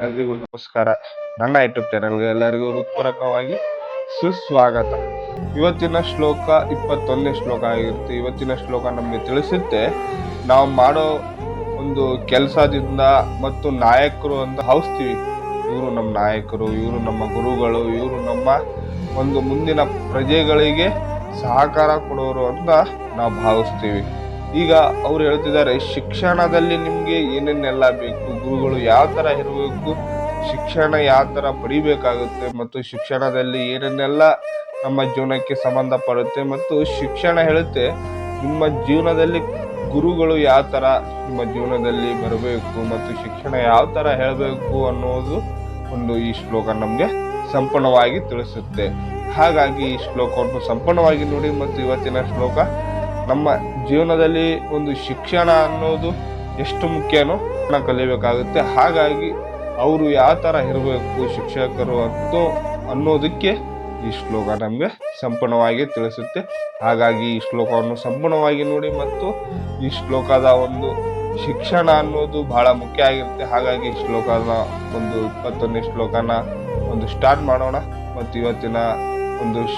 ಎಲ್ರಿಗೂ ನಮಸ್ಕಾರ. ನನ್ನ ಯೂಟ್ಯೂಬ್ ಚಾನಲ್ಗೆ ಎಲ್ಲರಿಗೂ ಹೃತ್ಪೂರ್ವಕವಾಗಿ ಸುಸ್ವಾಗತ. ಇವತ್ತಿನ ಶ್ಲೋಕ 21ನೇ ಶ್ಲೋಕ ಆಗಿರುತ್ತೆ. ಇವತ್ತಿನ ಶ್ಲೋಕ ನಮಗೆ ತಿಳಿಸುತ್ತೆ ನಾವು ಮಾಡೋ ಒಂದು ಕೆಲಸದಿಂದ ಮತ್ತು ನಾಯಕರು ಅಂತ ಭಾವಿಸ್ತೀವಿ. ಇವರು ನಮ್ಮ ನಾಯಕರು, ಇವರು ನಮ್ಮ ಗುರುಗಳು, ಇವರು ನಮ್ಮ ಒಂದು ಮುಂದಿನ ಪ್ರಜೆಗಳಿಗೆ ಸಹಕಾರ ಕೊಡೋರು ಅಂತ ನಾವು ಭಾವಿಸ್ತೀವಿ. ಈಗ ಅವ್ರು ಹೇಳ್ತಿದ್ದಾರೆ, ಶಿಕ್ಷಣದಲ್ಲಿ ನಿಮ್ಗೆ ಏನೇನೆಲ್ಲ ಬೇಕು, ಗುರುಗಳು ಯಾವ ತರ ಇರಬೇಕು, ಶಿಕ್ಷಣ ಯಾವ ತರ ಪಡಿಬೇಕಾಗುತ್ತೆ, ಮತ್ತು ಶಿಕ್ಷಣದಲ್ಲಿ ಏನೇನೆಲ್ಲ ನಮ್ಮ ಜೀವನಕ್ಕೆ ಸಂಬಂಧಪಡುತ್ತೆ, ಮತ್ತು ಶಿಕ್ಷಣ ಹೇಳುತ್ತೆ ನಿಮ್ಮ ಜೀವನದಲ್ಲಿ ಗುರುಗಳು ಯಾವ ತರ ನಿಮ್ಮ ಜೀವನದಲ್ಲಿ ಬರಬೇಕು, ಮತ್ತು ಶಿಕ್ಷಣ ಯಾವ ತರ ಹೇಳಬೇಕು ಅನ್ನೋದು ಈ ಶ್ಲೋಕ ನಮ್ಗೆ ಸಂಪೂರ್ಣವಾಗಿ ತಿಳಿಸುತ್ತೆ. ಹಾಗಾಗಿ ಈ ಶ್ಲೋಕವನ್ನು ಸಂಪೂರ್ಣವಾಗಿ ನೋಡಿ. ಮತ್ತು ಇವತ್ತಿನ ಶ್ಲೋಕ ನಮ್ಮ ಜೀವನದಲ್ಲಿ ಒಂದು ಶಿಕ್ಷಣ ಅನ್ನೋದು ಎಷ್ಟು ಮುಖ್ಯನೋ ಕಲಿಬೇಕಾಗುತ್ತೆ. ಹಾಗಾಗಿ ಅವರು ಯಾವ ತರ ಇರಬೇಕು ಶಿಕ್ಷಕರು ಅನ್ನೋದಕ್ಕೆ ಈ ಶ್ಲೋಕ ನಮ್ಗೆ ಸಂಪೂರ್ಣವಾಗಿ ತಿಳಿಸುತ್ತೆ. ಹಾಗಾಗಿ ಈ ಶ್ಲೋಕವನ್ನು ಸಂಪೂರ್ಣವಾಗಿ ನೋಡಿ. ಮತ್ತು ಈ ಶ್ಲೋಕದ ಒಂದು ಶಿಕ್ಷಣ ಅನ್ನೋದು ಬಹಳ ಮುಖ್ಯ ಆಗಿರುತ್ತೆ. ಹಾಗಾಗಿ ಈ ಶ್ಲೋಕನ 21ನೇ ಶ್ಲೋಕನ ಸ್ಟಾರ್ಟ್ ಮಾಡೋಣ. ಮತ್ತು ಇವತ್ತಿನ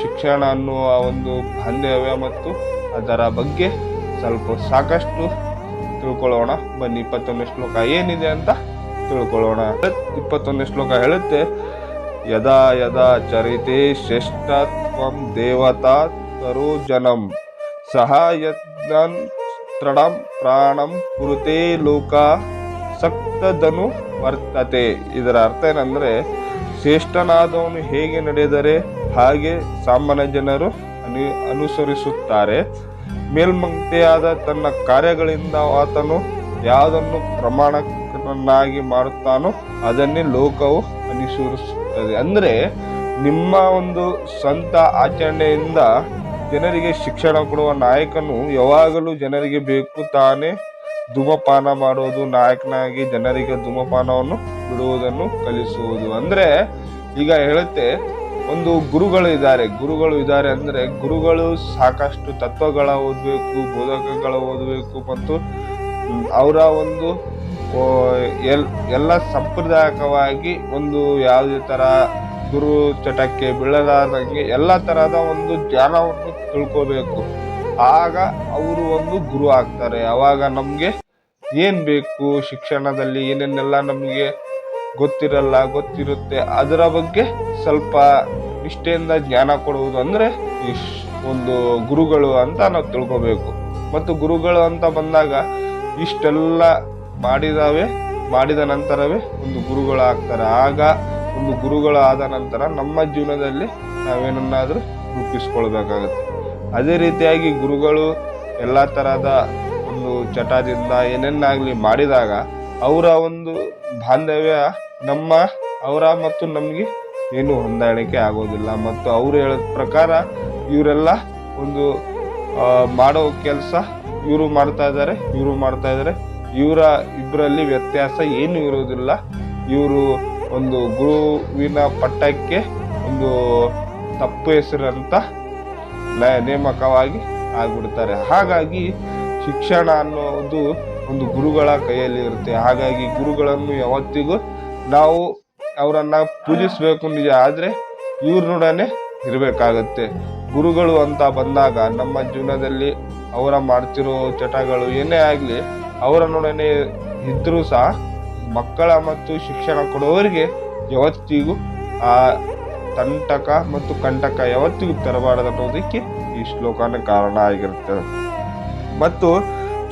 ಶಿಕ್ಷಣ ಅನ್ನುವ ಬಾಂಧವ್ಯ ಮತ್ತು ಅದರ ಬಗ್ಗೆ ಸಾಕಷ್ಟು ತಿಳ್ಕೊಳ್ಳೋಣ. ಬನ್ನಿ 21ನೇ ಶ್ಲೋಕ ಏನಿದೆ ಅಂತ ತಿಳ್ಕೊಳ್ಳೋಣ. 21ನೇ ಶ್ಲೋಕ ಹೇಳುತ್ತೆ, ಯದಾ ಯದಾ ಚರಿತೆ ಶ್ರೇಷ್ಠತ್ವಂ ದೇವತಾ ತರೋಜನಂ ಸಹ ಯಜ್ಞಂ ತೃಣಂ ಪ್ರಾಣಂ ಪುರುತೆ ಲೋಕ ಸಕ್ತದನು ವರ್ತತೆ. ಇದರ ಅರ್ಥ ಏನಂದ್ರೆ, ಶ್ರೇಷ್ಠನಾದವನು ಹೇಗೆ ನಡೆದರೆ ಹಾಗೆ ಸಾಮಾನ್ಯ ಜನರು ಅನುಸರಿಸುತ್ತಾರೆ. ಮೇಲ್ಮಂತೆಯಾದ ತನ್ನ ಕಾರ್ಯಗಳಿಂದ ಆತನು ಯಾವುದನ್ನು ಪ್ರಮಾಣಕನಾಗಿ ಮಾಡುತ್ತಾನೋ ಅದನ್ನೇ ಲೋಕವು ಅನುಸರಿಸುತ್ತದೆ. ಅಂದ್ರೆ ನಿಮ್ಮ ಸ್ವಂತ ಆಚರಣೆಯಿಂದ ಜನರಿಗೆ ಶಿಕ್ಷಣ ಕೊಡುವ ನಾಯಕನು ಯಾವಾಗಲೂ ಜನರಿಗೆ ಬೇಕು ತಾನೇ ಧೂಮಪಾನ ಮಾಡುವುದು, ನಾಯಕನಾಗಿ ಜನರಿಗೆ ಧೂಮಪಾನವನ್ನು ಬಿಡುವುದನ್ನು ಕಲಿಸುವುದು. ಅಂದ್ರೆ ಈಗ ಹೇಳುತ್ತೆ, ಗುರುಗಳು ಇದ್ದಾರೆ ಅಂದ್ರೆ ಗುರುಗಳು ಸಾಕಷ್ಟು ತತ್ವಗಳ ಓದಬೇಕು, ಬೋಧಕಗಳ ಓದಬೇಕು, ಮತ್ತು ಅವರ ಎಲ್ಲ ಸಂಪ್ರದಾಯಕವಾಗಿ ಯಾವುದೇ ತರ ಗುರು ಚಟಕ್ಕೆ ಬೀಳಲಾರ್ದಂಗೆ ಎಲ್ಲ ತರಹದ ಜ್ಞಾನವನ್ನು ತಿಳ್ಕೋಬೇಕು. ಆಗ ಅವರು ಗುರು ಆಗ್ತಾರೆ. ಅವಾಗ ನಮ್ಗೆ ಏನ್ ಬೇಕು, ಶಿಕ್ಷಣದಲ್ಲಿ ಏನೇನೆಲ್ಲ ನಮ್ಗೆ ಗೊತ್ತಿರುತ್ತೆ ಅದರ ಬಗ್ಗೆ ಸ್ವಲ್ಪ ನಿಷ್ಠೆಯಿಂದ ಜ್ಞಾನ ಕೊಡುವುದು ಅಂದ್ರೆ ಗುರುಗಳು ಅಂತ ನಾವು ತಿಳ್ಕೋಬೇಕು. ಮತ್ತು ಗುರುಗಳು ಅಂತ ಬಂದಾಗ ಇಷ್ಟೆಲ್ಲ ಮಾಡಿದ ನಂತರವೇ ಗುರುಗಳು ಆಗ್ತಾರೆ. ಆಗ ಗುರುಗಳು ಆದ ನಂತರ ನಮ್ಮ ಜೀವನದಲ್ಲಿ ನಾವೇನನ್ನಾದ್ರೂ ರೂಪಿಸ್ಕೊಳ್ಬೇಕಾಗತ್ತೆ. ಅದೇ ರೀತಿಯಾಗಿ ಗುರುಗಳು ಎಲ್ಲ ತರಹದ ಚಟದಿಂದ ಏನೇನಾಗ್ಲಿ ಮಾಡಿದಾಗ ಅವರ ಬಾಂಧವ್ಯ ಅವರ ಮತ್ತು ನಮ್ಗೆ ಏನು ಹೊಂದಾಣಿಕೆ ಆಗೋದಿಲ್ಲ. ಮತ್ತು ಅವ್ರು ಹೇಳೋದ್ ಪ್ರಕಾರ ಇವರೆಲ್ಲ ಮಾಡೋ ಕೆಲಸ ಇವರು ಮಾಡ್ತಾ ಇದ್ದಾರೆ, ಇವರ ಇಬ್ಬರಲ್ಲಿ ವ್ಯತ್ಯಾಸ ಏನು ಇರೋದಿಲ್ಲ. ಇವರು ಗುರುವಿನ ಪಟ್ಟಕ್ಕೆ ತಪ್ಪು ಹೆಸರಂತ ನೇಮಕವಾಗಿ ಆಗ್ಬಿಡ್ತಾರೆ. ಹಾಗಾಗಿ ಶಿಕ್ಷಣ ಅನ್ನೋದು ಗುರುಗಳ ಕೈಯಲ್ಲಿ ಇರುತ್ತೆ. ಹಾಗಾಗಿ ಗುರುಗಳನ್ನು ಯಾವತ್ತಿಗೂ ನಾವು ಅವರನ್ನ ಪೂಜಿಸ್ಬೇಕು ನಿಜ, ಆದ್ರೆ ಇವ್ರನ್ನೊಡನೆ ಇರಬೇಕಾಗತ್ತೆ. ಗುರುಗಳು ಅಂತ ಬಂದಾಗ ನಮ್ಮ ಜೀವನದಲ್ಲಿ ಅವರ ಮಾಡ್ತಿರೋ ಚಟಗಳು ಏನೇ ಆಗ್ಲಿ ಅವರನ್ನೊಡನೆ ಇದ್ರೂ ಸಹ ಮಕ್ಕಳ ಮತ್ತು ಶಿಕ್ಷಣ ಕೊಡುವವರಿಗೆ ಯಾವತ್ತಿಗೂ ಆ ತಂಟಕ ಮತ್ತು ಕಂಟಕ ಯಾವತ್ತಿಗೂ ತರಬಾರದು ಅನ್ನೋದಕ್ಕೆ ಈ ಶ್ಲೋಕನ ಕಾರಣ ಆಗಿರುತ್ತದೆ. ಮತ್ತು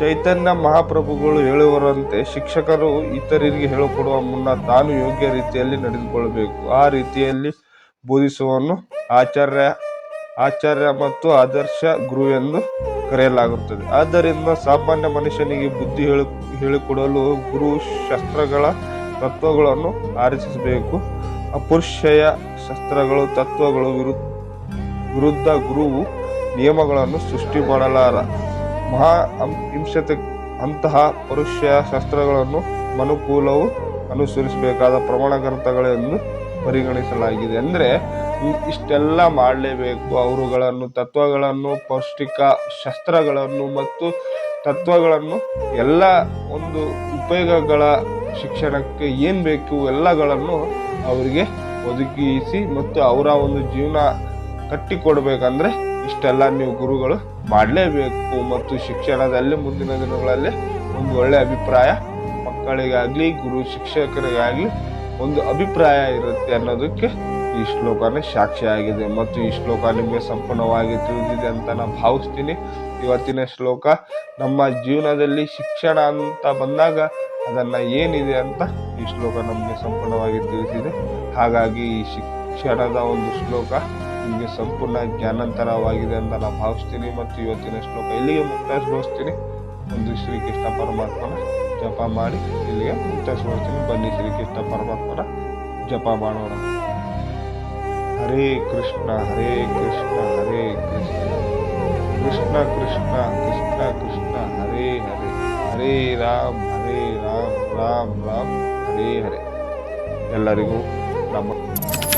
ಚೈತನ್ಯ ಮಹಾಪ್ರಭುಗಳು ಹೇಳುವರಂತೆ, ಶಿಕ್ಷಕರು ಇತರರಿಗೆ ಹೇಳಿಕೊಡುವ ಮುನ್ನ ತಾನು ಯೋಗ್ಯ ರೀತಿಯಲ್ಲಿ ನಡೆದುಕೊಳ್ಳಬೇಕು. ಆ ರೀತಿಯಲ್ಲಿ ಬೋಧಿಸುವವನು ಆಚಾರ್ಯ ಮತ್ತು ಆದರ್ಶ ಗುರು ಎಂದು ಕರೆಯಲಾಗುತ್ತದೆ. ಆದ್ದರಿಂದ ಸಾಮಾನ್ಯ ಮನುಷ್ಯನಿಗೆ ಬುದ್ಧಿ ಹೇಳಿಕೊಡಲು ಗುರು ಶಾಸ್ತ್ರಗಳ ತತ್ವಗಳನ್ನು ಆರಿಸಬೇಕು. ಅಪುರುಷಯ ಶಾಸ್ತ್ರಗಳು ತತ್ವಗಳ ವಿರುದ್ಧ ಗುರುವು ನಿಯಮಗಳನ್ನು ಸೃಷ್ಟಿ ಮಾಡಲಾರ. ಮಹಾ ಹಿಂಸತೆ ಅಂತಹ ಪರುಷ ಶಾಸ್ತ್ರಗಳನ್ನು ಮನುಕೂಲವು ಅನುಸರಿಸಬೇಕಾದ ಪ್ರಮಾಣ ಗ್ರಂಥಗಳೆಂದು ಪರಿಗಣಿಸಲಾಗಿದೆ. ಅಂದ್ರೆ ಇಷ್ಟೆಲ್ಲ ಮಾಡಲೇಬೇಕು. ಅವರುಗಳನ್ನು ತತ್ವಗಳನ್ನು, ಪೌಷ್ಟಿಕ ಶಸ್ತ್ರಗಳನ್ನು ಮತ್ತು ತತ್ವಗಳನ್ನು ಎಲ್ಲ ಒಂದು ಉಪಯೋಗಗಳ ಶಿಕ್ಷಣಕ್ಕೆ ಏನು ಬೇಕು ಎಲ್ಲಗಳನ್ನು ಅವರಿಗೆ ಒದಗಿಸಿ ಮತ್ತು ಅವರ ಒಂದು ಜೀವನ ಕಟ್ಟಿಕೊಡ್ಬೇಕಂದ್ರೆ ಇಷ್ಟೆಲ್ಲ ನೀವು ಗುರುಗಳು ಮಾಡಲೇಬೇಕು. ಮತ್ತು ಶಿಕ್ಷಣದಲ್ಲಿ ಮುಂದಿನ ದಿನಗಳಲ್ಲಿ ಒಂದು ಒಳ್ಳೆ ಅಭಿಪ್ರಾಯ ಮಕ್ಕಳಿಗಾಗ್ಲಿ ಗುರು ಶಿಕ್ಷಕರಿಗಾಗ್ಲಿ ಒಂದು ಅಭಿಪ್ರಾಯ ಇರುತ್ತೆ ಅನ್ನೋದಕ್ಕೆ ಈ ಶ್ಲೋಕನೇ ಸಾಕ್ಷಿಯಾಗಿದೆ. ಮತ್ತು ಈ ಶ್ಲೋಕ ನಿಮಗೆ ಸಂಪೂರ್ಣವಾಗಿ ತಿಳಿದಿದೆ ಅಂತ ನಾನು ಭಾವಿಸ್ತೀನಿ. ಇವತ್ತಿನ ಶ್ಲೋಕ ನಮ್ಮ ಜೀವನದಲ್ಲಿ ಶಿಕ್ಷಣ ಅಂತ ಬಂದಾಗ ಅದನ್ನ ಏನಿದೆ ಅಂತ ಈ ಶ್ಲೋಕ ನಮಗೆ ಸಂಪೂರ್ಣವಾಗಿ ತಿಳಿಸಿದೆ. ಹಾಗಾಗಿ ಈ ಶಿಕ್ಷಣದ ಒಂದು ಶ್ಲೋಕ ನಿಮಗೆ ಸಂಪೂರ್ಣ ಜ್ಞಾನಾಂತರವಾಗಿದೆ ಅಂತ ನಾನು ಭಾವಿಸ್ತೀನಿ. ಮತ್ತು ಇವತ್ತಿನ ಶ್ಲೋಕ ಇಲ್ಲಿಗೆ ಮುಕ್ತಾಯಗೊಳಿಸ್ತೀನಿ. ಒಂದು ಶ್ರೀಕೃಷ್ಣ ಪರಮಾತ್ಮನ ಜಪ ಮಾಡಿ ಇಲ್ಲಿಗೆ ಮುಕ್ತಾಯಗೊಳಿಸ್ತೀನಿ. ಬನ್ನಿ ಶ್ರೀಕೃಷ್ಣ ಪರಮಾತ್ಮನ ಜಪ ಮಾಡೋಣ. ಹರೇ ಕೃಷ್ಣ ಹರೇ ಕೃಷ್ಣ ಹರೇ ಕೃಷ್ಣ ಕೃಷ್ಣ ಕೃಷ್ಣ ಕೃಷ್ಣ ಕೃಷ್ಣ ಹರೇ ಹರೇ ಹರೇ ರಾಮ್ ರಾಮ್ ರಾಮ್ ಹರೇ ಹರೇ. ಎಲ್ಲರಿಗೂ ನಮಸ್ಕಾರ.